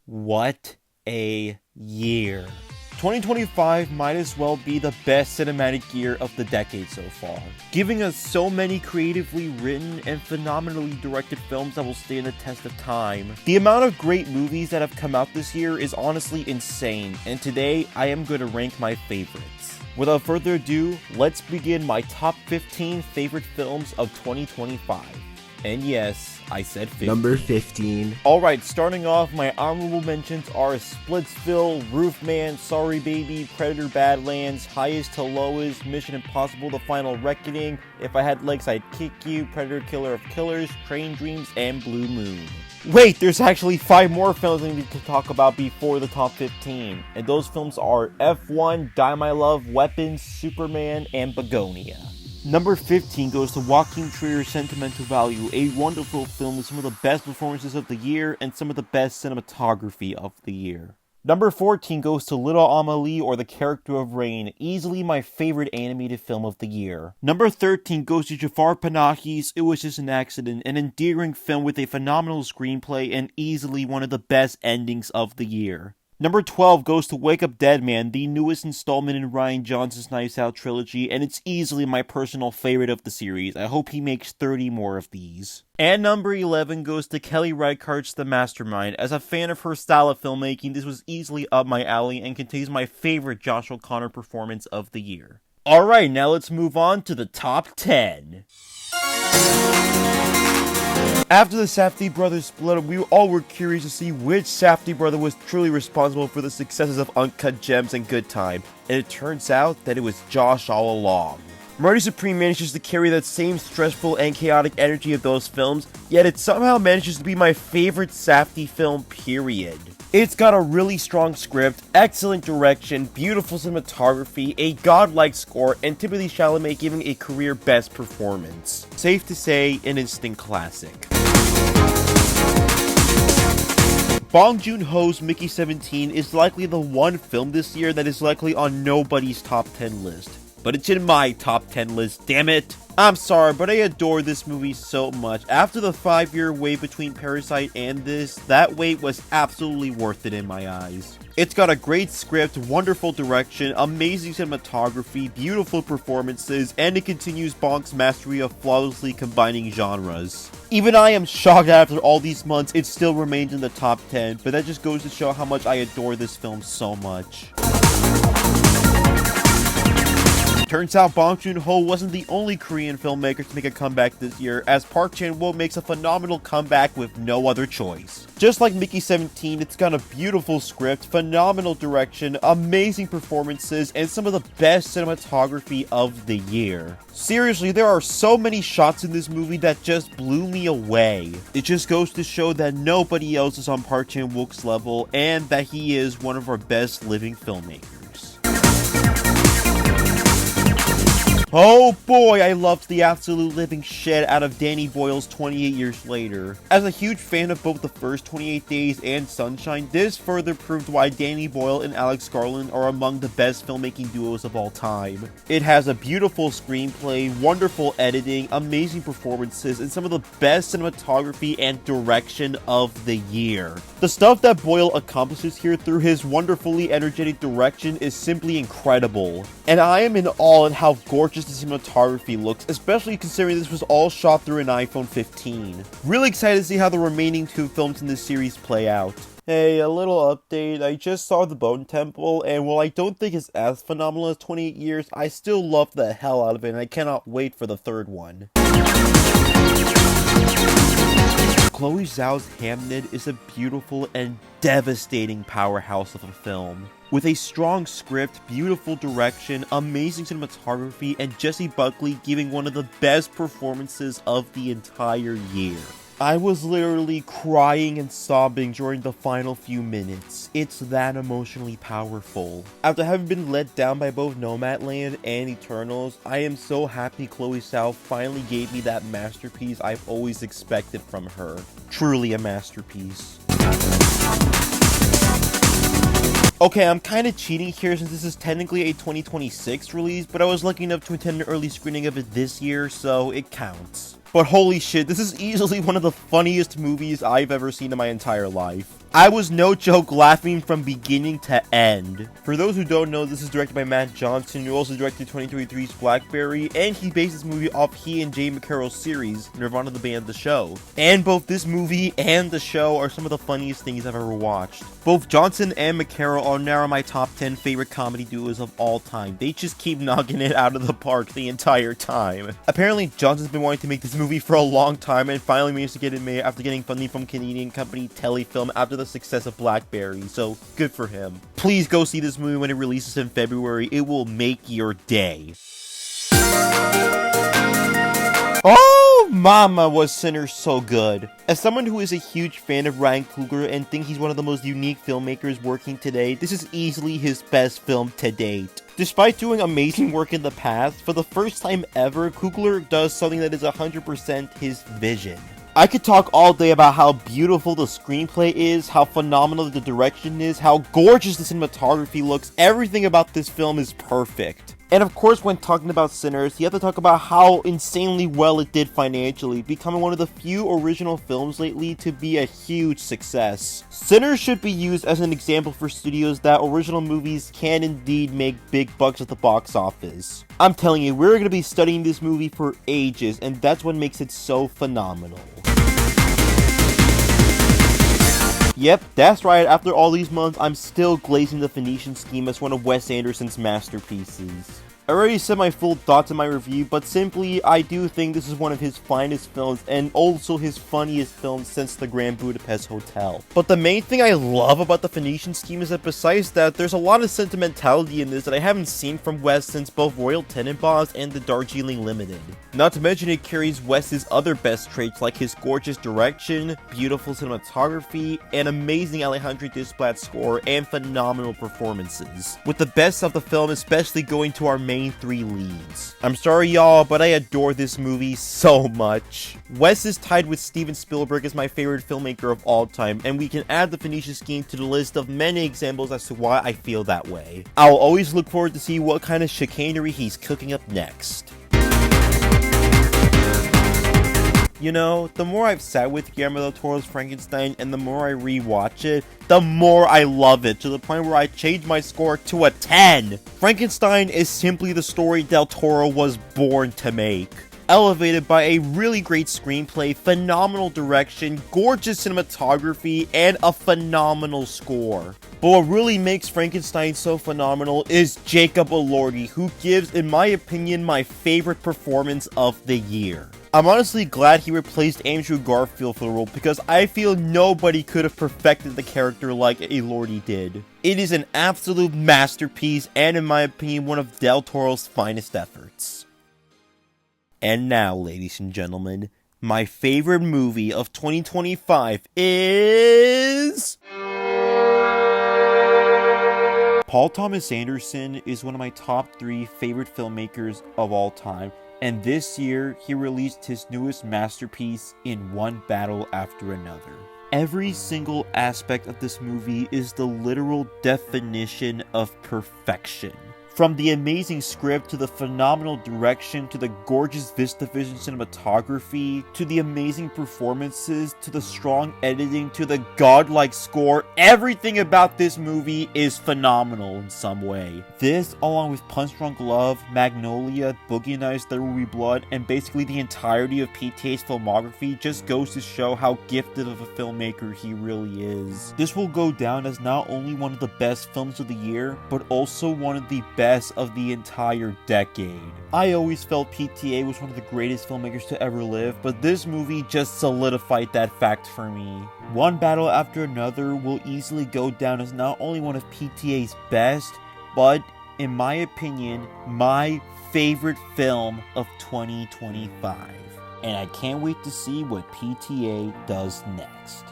What a year. 2025 might as well be the best cinematic year of the decade so far, giving us so many creatively written and phenomenally directed films that will stand the test of time. The amount of great movies that have come out this year is honestly insane, and today I am going to rank my favorites. Without further ado, let's begin my top 15 favorite films of 2025. And yes, I said 15. Number 15. Alright, starting off, my honorable mentions are Splitsville, Roofman, Sorry Baby, Predator Badlands, Highest to Lowest, Mission Impossible The Final Reckoning, If I Had Legs I'd Kick You, Predator Killer of Killers, Train Dreams, and Blue Moon. Wait, there's actually 5 more films I need to talk about before the top 15, and those films are F1, Die My Love, Weapons, Superman, and Begonia. Number 15 goes to Joaquin Trier's Sentimental Value, a wonderful film with some of the best performances of the year and some of the best cinematography of the year. Number 14 goes to Little Amelie or The Character of Rain, easily my favorite animated film of the year. Number 13 goes to Jafar Panahi's It Was Just an Accident, an endearing film with a phenomenal screenplay and easily one of the best endings of the year. Number 12 goes to Wake Up Dead Man, the newest installment in Rian Johnson's Knives Out trilogy, and it's easily my personal favorite of the series. I hope he makes 30 more of these. And number 11 goes to Kelly Reichardt's The Mastermind. As a fan of her style of filmmaking, this was easily up my alley and contains my favorite Josh O'Connor performance of the year. Alright, now let's move on to the top 10. After the Safdie brothers split up, we all were curious to see which Safdie brother was truly responsible for the successes of Uncut Gems and Good Time, and it turns out that it was Josh all along. Marty Supreme manages to carry that same stressful and chaotic energy of those films, yet it somehow manages to be my favorite Safdie film, period. It's got a really strong script, excellent direction, beautiful cinematography, a godlike score, and Timothée Chalamet giving a career best performance. Safe to say, an instant classic. Bong Joon-ho's Mickey 17 is likely the one film this year that is likely on nobody's top 10 list. But it's in my top 10 list, damn it! I'm sorry, but I adore this movie so much. After the 5-year wait between Parasite and this, that wait was absolutely worth it in my eyes. It's got a great script, wonderful direction, amazing cinematography, beautiful performances, and it continues Bong's mastery of flawlessly combining genres. Even I am shocked that after all these months, it still remains in the top 10, but that just goes to show how much I adore this film so much. Turns out Bong Joon-ho wasn't the only Korean filmmaker to make a comeback this year, as Park Chan-wook makes a phenomenal comeback with no other choice. Just like Mickey 17, it's got a beautiful script, phenomenal direction, amazing performances, and some of the best cinematography of the year. Seriously, there are so many shots in this movie that just blew me away. It just goes to show that nobody else is on Park Chan-wook's level, and that he is one of our best living filmmakers. Oh boy, I loved the absolute living shit out of Danny Boyle's 28 Years Later. As a huge fan of both the first 28 Days and Sunshine, this further proved why Danny Boyle and Alex Garland are among the best filmmaking duos of all time. It has a beautiful screenplay, wonderful editing, amazing performances, and some of the best cinematography and direction of the year. The stuff that Boyle accomplishes here through his wonderfully energetic direction is simply incredible. And I am in awe at how gorgeous the cinematography looks, especially considering this was all shot through an iPhone 15. Really excited to see how the remaining 2 films in this series play out. Hey, a little update. I just saw The Bone Temple, and while I don't think it's as phenomenal as 28 Years, I still love the hell out of it, and I cannot wait for the 3rd one. Chloe Zhao's Hamnet is a beautiful and devastating powerhouse of a film. With a strong script, beautiful direction, amazing cinematography, and Jessie Buckley giving one of the best performances of the entire year. I was literally crying and sobbing during the final few minutes. It's that emotionally powerful. After having been let down by both Nomadland and Eternals, I am so happy Chloe Zhao finally gave me that masterpiece I've always expected from her. Truly a masterpiece. Okay, I'm kind of cheating here since this is technically a 2026 release, but I was lucky enough to attend an early screening of it this year, so it counts. But holy shit, this is easily one of the funniest movies I've ever seen in my entire life. I was no joke laughing from beginning to end. For those who don't know, this is directed by Matt Johnson, who also directed 2023's Blackberry, and he based this movie off he and Jay McCarroll's series, Nirvana the Band The Show. And both this movie and the show are some of the funniest things I've ever watched. Both Johnson and McCarroll are now my top 10 favorite comedy duos of all time. They just keep knocking it out of the park the entire time. Apparently, Johnson's been wanting to make this movie for a long time and finally managed to get it made after getting funding from Canadian company Telefilm after the success of Blackberry, so good for him. Please go see this movie when it releases in February. It will make your day. Oh, mama, was Sinners so good. As someone who is a huge fan of Ryan Coogler and think he's one of the most unique filmmakers working today, this is easily his best film to date. Despite doing amazing work in the past, for the first time ever, Coogler does something that is 100% his vision. I could talk all day about how beautiful the screenplay is, how phenomenal the direction is, how gorgeous the cinematography looks. Everything about this film is perfect. And of course, when talking about Sinners, you have to talk about how insanely well it did financially, becoming one of the few original films lately to be a huge success. Sinners should be used as an example for studios that original movies can indeed make big bucks at the box office. I'm telling you, we're going to be studying this movie for ages, and that's what makes it so phenomenal. Yep, that's right, after all these months, I'm still glazing The Phoenician Scheme as one of Wes Anderson's masterpieces. I already said my full thoughts in my review, but simply, I do think this is one of his finest films, and also his funniest film since The Grand Budapest Hotel. But the main thing I love about The Phoenician Scheme is that besides that, there's a lot of sentimentality in this that I haven't seen from Wes since both Royal Tenenbaums and The Darjeeling Limited. Not to mention it carries Wes's other best traits like his gorgeous direction, beautiful cinematography, and amazing Alejandro Desplat score, and phenomenal performances. With the best of the film especially going to our main three leads. I'm sorry y'all, but I adore this movie so much. Wes is tied with Steven Spielberg as my favorite filmmaker of all time, and we can add The Phoenician Scheme to the list of many examples as to why I feel that way. I'll always look forward to see what kind of chicanery he's cooking up next. You know, the more I've sat with Guillermo del Toro's Frankenstein and the more I rewatch it, the more I love it, to the point where I changed my score to a 10. Frankenstein is simply the story del Toro was born to make. Elevated by a really great screenplay, phenomenal direction, gorgeous cinematography, and a phenomenal score. But what really makes Frankenstein so phenomenal is Jacob Elordi, who gives, in my opinion, my favorite performance of the year. I'm honestly glad he replaced Andrew Garfield for the role, because I feel nobody could have perfected the character like Elordi did. It is an absolute masterpiece, and in my opinion, one of Del Toro's finest efforts. And now, ladies and gentlemen, my favorite movie of 2025 is... Paul Thomas Anderson is one of my top 3 favorite filmmakers of all time, and this year he released his newest masterpiece in One Battle After Another. Every single aspect of this movie is the literal definition of perfection. From the amazing script, to the phenomenal direction, to the gorgeous VistaVision cinematography, to the amazing performances, to the strong editing, to the godlike score, everything about this movie is phenomenal in some way. This, along with Punch Drunk Love, Magnolia, Boogie Nights, There Will Be Blood, and basically the entirety of PTA's filmography, just goes to show how gifted of a filmmaker he really is. This will go down as not only one of the best films of the year, but also one of the best of the entire decade. I always felt PTA was one of the greatest filmmakers to ever live, but this movie just solidified that fact for me. One Battle After Another will easily go down as not only one of PTA's best, but, in my opinion, my favorite film of 2025. And I can't wait to see what PTA does next.